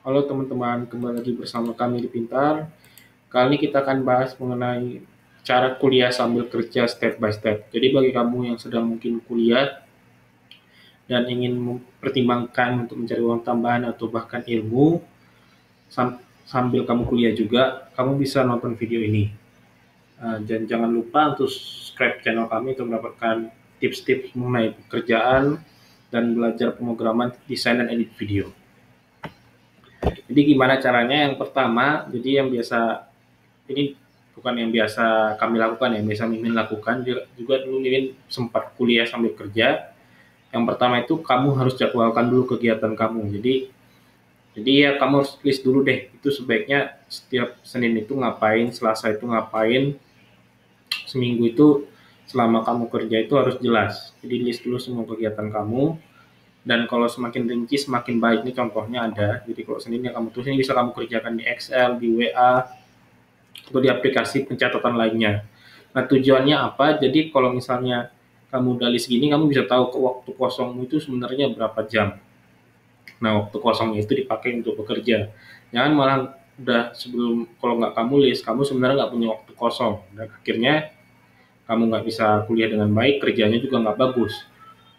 Halo teman-teman, kembali lagi bersama kami di Pintar. Kali ini kita akan bahas mengenai cara kuliah sambil kerja step by step. Jadi bagi kamu yang sedang mungkin kuliah dan ingin mempertimbangkan untuk mencari uang tambahan atau bahkan ilmu sambil kamu kuliah juga, kamu bisa nonton video ini. Dan jangan lupa untuk subscribe channel kami untuk mendapatkan tips-tips mengenai pekerjaan dan belajar pemrograman desain dan edit video. Jadi gimana caranya? Yang pertama, jadi yang biasa ini bukan yang biasa kami lakukan, yang biasa Mimin lakukan juga dulu Mimin sempat kuliah sambil kerja. Yang pertama itu kamu harus jadwalkan dulu kegiatan kamu. Jadi ya kamu harus list dulu deh. Itu sebaiknya setiap Senin itu ngapain, Selasa itu ngapain, seminggu itu selama kamu kerja itu harus jelas. Jadi list dulu semua kegiatan kamu. Dan kalau semakin rinci semakin baik. Ini contohnya ada. Jadi kalau Seninnya kamu tulis ini bisa kamu kerjakan di Excel, di WA, atau di aplikasi pencatatan lainnya. Nah, tujuannya apa? Jadi kalau misalnya kamu udah list gini, kamu bisa tahu ke waktu kosongmu itu sebenarnya berapa jam. Nah, waktu kosongnya itu dipakai untuk bekerja. Jangan malah udah sebelum, kalau nggak kamu list, kamu sebenarnya nggak punya waktu kosong. Dan akhirnya kamu nggak bisa kuliah dengan baik, kerjanya juga nggak bagus.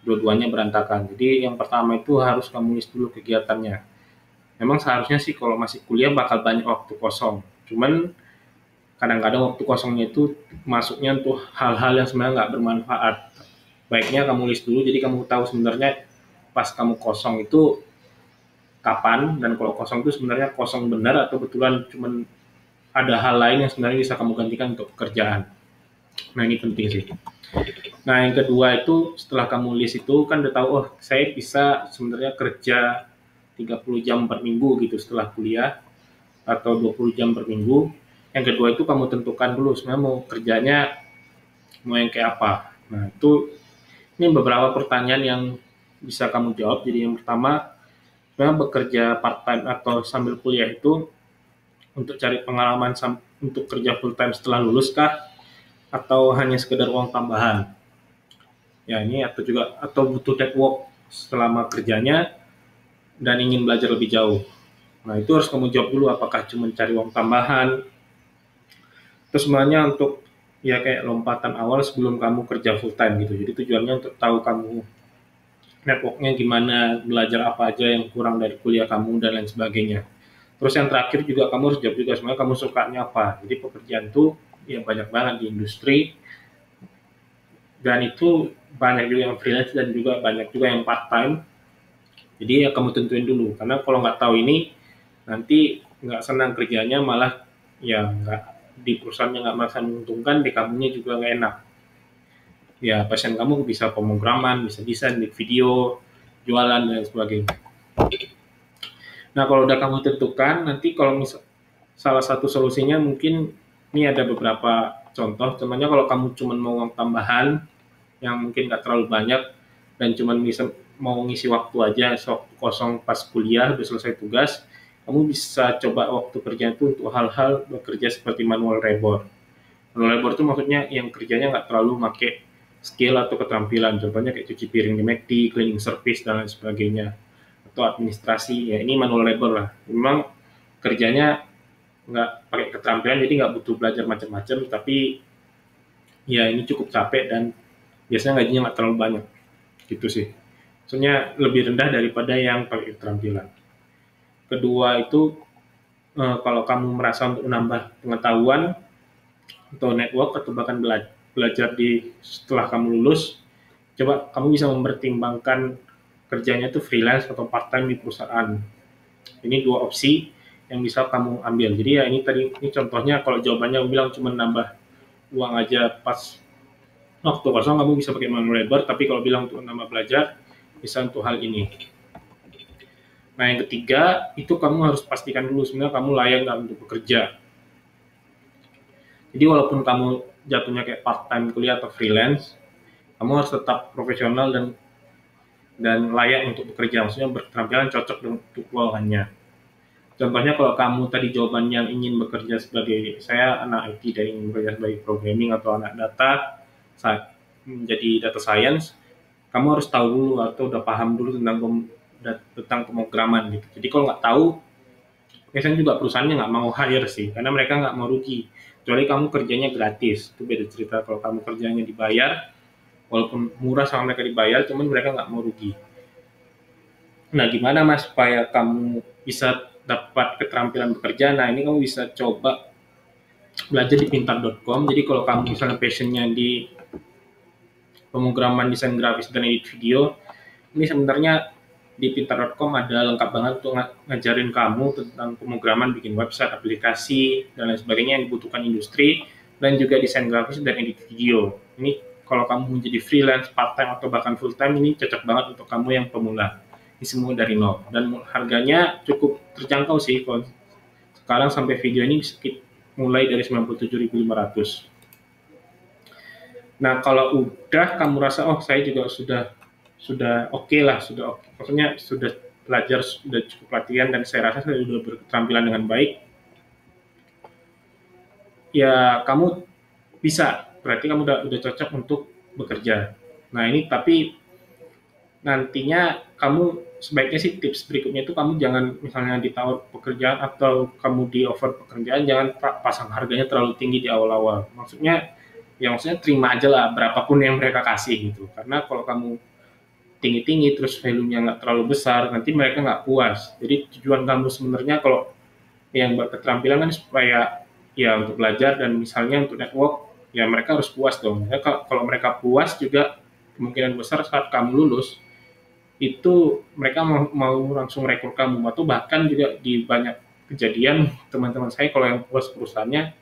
Dua-duanya berantakan. Jadi yang pertama itu harus kamu list dulu kegiatannya. Memang seharusnya sih kalau masih kuliah bakal banyak waktu kosong. Cuman kadang-kadang waktu kosongnya itu masuknya untuk hal-hal yang sebenarnya nggak bermanfaat. Baiknya kamu list dulu, jadi kamu tahu sebenarnya pas kamu kosong itu kapan, dan kalau kosong itu sebenarnya kosong benar atau betulan cuman ada hal lain yang sebenarnya bisa kamu gantikan untuk pekerjaan. Nah ini penting sih. Nah yang kedua itu setelah kamu list itu kan udah tahu, oh saya bisa sebenarnya kerja 30 jam per minggu gitu setelah kuliah, atau 20 jam per minggu. Yang kedua itu kamu tentukan dulu sebenarnya mau kerjanya mau yang kayak apa. Nah itu ini beberapa pertanyaan yang bisa kamu jawab. Jadi yang pertama, sebenarnya bekerja part time atau sambil kuliah itu untuk cari pengalaman untuk kerja full time setelah lulus kah, atau hanya sekedar uang tambahan? Ya ini atau juga atau butuh network selama kerjanya dan ingin belajar lebih jauh. Nah itu harus kamu jawab dulu, apakah cuma cari uang tambahan. Terus sebenarnya untuk ya kayak lompatan awal sebelum kamu kerja full time gitu. Jadi tujuannya untuk tahu kamu networknya gimana, belajar apa aja yang kurang dari kuliah kamu dan lain sebagainya. Terus yang terakhir juga kamu harus jawab juga sebenarnya kamu sukanya apa. Jadi pekerjaan tuh ya banyak banget di industri, dan itu banyak juga yang freelance dan juga banyak juga yang part time. Jadi ya kamu tentuin dulu, karena kalau nggak tahu ini nanti nggak senang kerjanya, malah ya nggak di perusahaannya nggak merasa menguntungkan, di kamunya juga nggak enak. Ya passion kamu bisa pemrograman, bisa desain di video, jualan dan sebagainya. Nah kalau udah kamu tentukan, nanti kalau misal salah satu solusinya mungkin ini ada beberapa contoh. Contohnya kalau kamu cuma mau uang tambahan yang mungkin nggak terlalu banyak dan cuma bisa mau ngisi waktu aja, waktu kosong pas kuliah udah selesai tugas, kamu bisa coba waktu kerja itu untuk hal-hal bekerja seperti manual labor. Manual labor itu maksudnya yang kerjanya nggak terlalu make skill atau keterampilan, contohnya kayak cuci piring di McD, cleaning service dan lain sebagainya, atau administrasi. Ya ini manual labor lah. Memang kerjanya nggak pakai keterampilan, jadi nggak butuh belajar macam-macam, tapi ya ini cukup capek dan biasanya gajinya nggak terlalu banyak gitu sih. Maksudnya lebih rendah daripada yang pakai keterampilan. Kedua itu kalau kamu merasa untuk menambah pengetahuan atau network atau bahkan belajar di setelah kamu lulus, coba kamu bisa mempertimbangkan kerjanya itu freelance atau part time di perusahaan. Ini dua opsi yang bisa kamu ambil. Jadi ya ini tadi ini contohnya, kalau jawabannya aku bilang cuma nambah uang aja pas waktu kosong, kamu bisa pakai manual labor, tapi kalau bilang untuk nambah belajar bisa untuk hal ini. Nah yang ketiga itu kamu harus pastikan dulu sebenarnya kamu layak nggak untuk bekerja. Jadi walaupun kamu jatuhnya kayak part time kuliah atau freelance, kamu harus tetap profesional dan layak untuk bekerja, maksudnya berketerampilan cocok untuk lowongannya. Contohnya kalau kamu tadi jawabannya yang ingin bekerja sebagai, saya anak IT dan ingin bekerja sebagai programming atau anak data, menjadi data science, kamu harus tahu dulu atau udah paham dulu tentang pemrograman gitu. Jadi kalau nggak tahu, biasanya juga perusahaannya nggak mau hire sih, karena mereka nggak mau rugi. Kecuali kamu kerjanya gratis, itu beda cerita. Kalau kamu kerjanya dibayar, walaupun murah sama mereka dibayar, cuman mereka nggak mau rugi. Nah, gimana Mas supaya kamu bisa dapat keterampilan bekerja? Nah, ini kamu bisa coba belajar di pintar.com. Jadi kalau kamu misalnya passionnya di pemrograman, desain grafis, dan edit video, ini sebenarnya di pintar.com ada lengkap banget untuk ngajarin kamu tentang pemrograman, bikin website, aplikasi, dan lain sebagainya yang dibutuhkan industri, dan juga desain grafis dan edit video. Ini kalau kamu menjadi freelance, part-time, atau bahkan full-time, ini cocok banget untuk kamu yang pemula. Ini semua dari nol. Dan harganya cukup terjangkau sih. Kalau sekarang sampai video ini mulai dari 97.500. Nah, kalau udah kamu rasa, oh saya juga sudah oke lah, sudah oke. Maksudnya sudah belajar, sudah cukup latihan, dan saya rasa saya sudah berketerampilan dengan baik, ya kamu bisa, berarti kamu udah cocok untuk bekerja. Nah ini tapi nantinya kamu sebaiknya sih tips berikutnya itu kamu jangan misalnya ditawar pekerjaan atau kamu di offer pekerjaan, jangan pasang harganya terlalu tinggi di awal-awal. Maksudnya ya maksudnya terima aja lah berapapun yang mereka kasih gitu. Karena kalau kamu tinggi-tinggi terus value-nya nggak terlalu besar, nanti mereka nggak puas. Jadi tujuan kamu sebenarnya kalau yang berketerampilan kan supaya ya untuk belajar dan misalnya untuk network, ya mereka harus puas dong. Ya, kalau mereka puas juga kemungkinan besar saat kamu lulus itu mereka mau langsung rekrut kamu, atau bahkan juga di banyak kejadian teman-teman saya kalau yang puas perusahaannya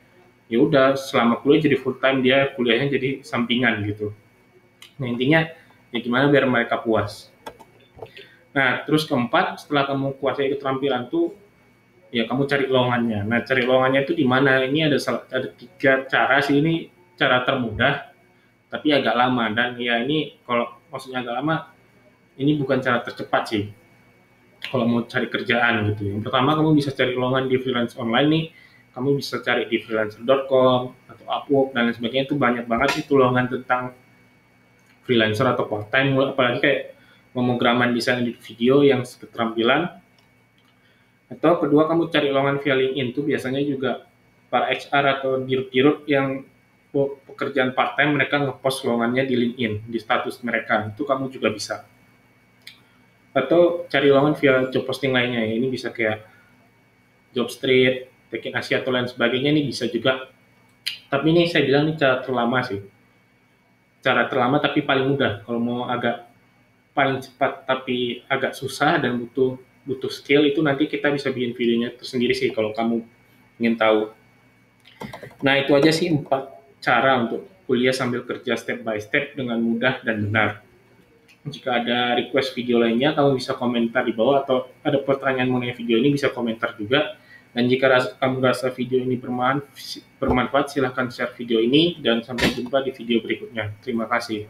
ya udah selama kuliah jadi full time, dia kuliahnya jadi sampingan gitu. Nah intinya ya gimana biar mereka puas. Nah terus keempat, setelah kamu kuasai keterampilan tuh ya kamu cari lowongannya. Nah cari lowongannya itu di mana? Ini ada 3 cara sih, ini cara termudah tapi agak lama, dan ya ini kalau maksudnya agak lama, ini bukan cara tercepat sih kalau mau cari kerjaan gitu. Yang pertama, kamu bisa cari lowongan di freelance online nih. Kamu bisa cari di freelancer.com atau Upwork dan lain sebagainya, itu banyak banget itu lowongan tentang freelancer atau part time, apalagi kayak pemrograman desain video yang keterampilan. Atau kedua, kamu cari lowongan via LinkedIn, itu biasanya juga para HR atau dirut-dirut yang pekerjaan part time, mereka ngepost lowongannya di LinkedIn, di status mereka, itu kamu juga bisa. Atau cari lowongan via job posting lainnya, ya. Ini bisa kayak Jobstreet, Tekin Asia atau lain sebagainya, ini bisa juga. Tapi ini saya bilang ini cara terlama sih. Cara terlama tapi paling mudah. Kalau mau agak paling cepat tapi agak susah dan butuh skill, itu nanti kita bisa bikin videonya tersendiri sih kalau kamu ingin tahu. Nah itu aja sih 4 cara untuk kuliah sambil kerja step by step dengan mudah dan benar. Jika ada request video lainnya, kamu bisa komentar di bawah, atau ada pertanyaan mengenai video ini bisa komentar juga. Dan jika kamu rasa video ini bermanfaat, silahkan share video ini, dan sampai jumpa di video berikutnya. Terima kasih.